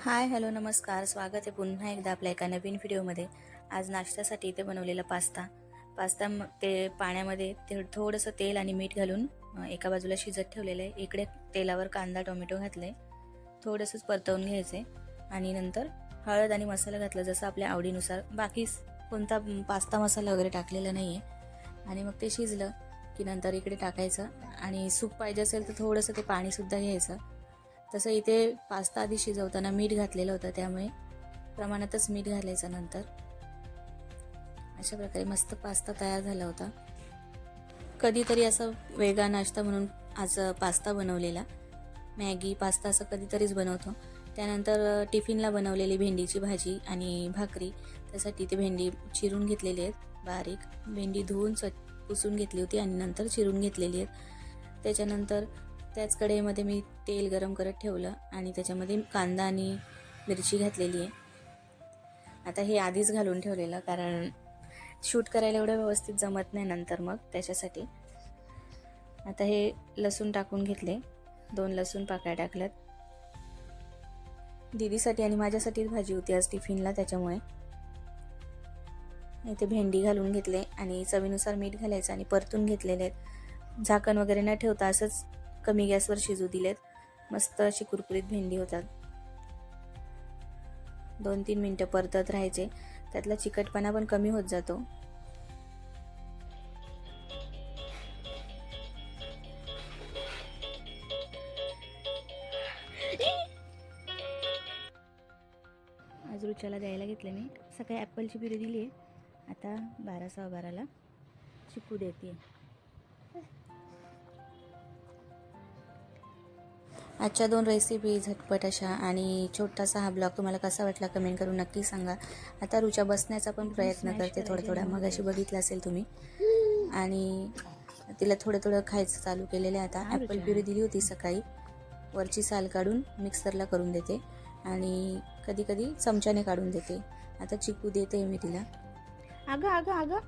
Hi hello नमस्कार. स्वागत आहे पुन्हा एकदा आपल्या एका नवीन व्हिडिओमध्ये. आज नाश्त्यासाठी इथे बनवलेला पास्ता ते पाण्यामध्ये थोडंसं तेल आणि मीठ घालून एका बाजूला शिजत ठेवलेलं आहे. इकडे तेलावर कांदा टोमॅटो घातले, थोडंसंच परतवून घ्यायचे आणि नंतर हळद आणि मसाला घातला जसं आपल्या आवडीनुसार. बाकी कोणता पास्ता मसाला वगैरे टाकलेला नाही आहे. आणि मग ते शिजलं की नंतर इकडे टाकायचं आणि सूप पाहिजे असेल तर थोडंसं ते पाणीसुद्धा घ्यायचं. तसं इथे पास्ता आधी शिजवताना मीठ घातलेलं होतं, त्यामुळे प्रमाणातच मीठ घालायचं. नंतर अशा प्रकारे मस्त पास्ता तयार झाला होता. कधीतरी असं वेगळा नाश्ता म्हणून आज पास्ता बनवलेला. मॅगी पास्ता असं कधीतरीच बनवतो. त्यानंतर टिफिनला बनवलेली भेंडीची भाजी आणि भाकरी. त्यासाठी ते भेंडी चिरून घेतलेली आहेत बारीक. भेंडी धुवून पुसून घेतली होती आणि नंतर चिरून घेतलेली आहेत. त्याच्यानंतर त्याच कढईमध्ये मी तेल गरम करत ठेवलं आणि त्याच्यामध्ये कांदा आणि मिरची घातलेली आहे. आता हे आधीच घालून ठेवलेलं, कारण शूट करायला एवढं व्यवस्थित जमत नाही नंतर, मग त्याच्यासाठी. आता हे लसूण टाकून घेतले, 2 लसूण पाकळ्या टाकल्यात. दीदीसाठी आणि माझ्यासाठीच भाजी होती आज टिफिनला, त्याच्यामुळे. इथे भेंडी घालून घेतले आणि चवीनुसार मीठ घालायचं आणि परतून घेतलेले आहेत. झाकण वगैरे न ठेवता असंच कमी गॅसवर शिजू दिलेत. मस्त अशी कुरकुरीत भेंडी होतात. 2-3 मिनटं परतत राहायचे, त्यातला चिकटपणा पण कमी होत जातो. आज रुच्याला द्यायला घेतले मी. सकाळी ॲपलची प्युरी दिली आहे, आता 12:15ला चिकू देते. आजच्या 2 रेसिपी झटपट अशा आणि छोटासा हा ब्लॉग तुम्हाला कसा वाटला कमेंट करून नक्की सांगा. आता रुचा बसण्याचा पण प्रयत्न करते थोडं. मग अशी बघितलं असेल तुम्ही. आणि तिला थोडं खायचं चालू केलेलं आहे आता. ॲपल प्युरी दिली होती सकाळी, वरची साल काढून मिक्सरला करून देते आणि कधी चमच्याने काढून देते. आता चिकू देते मी तिला. अगं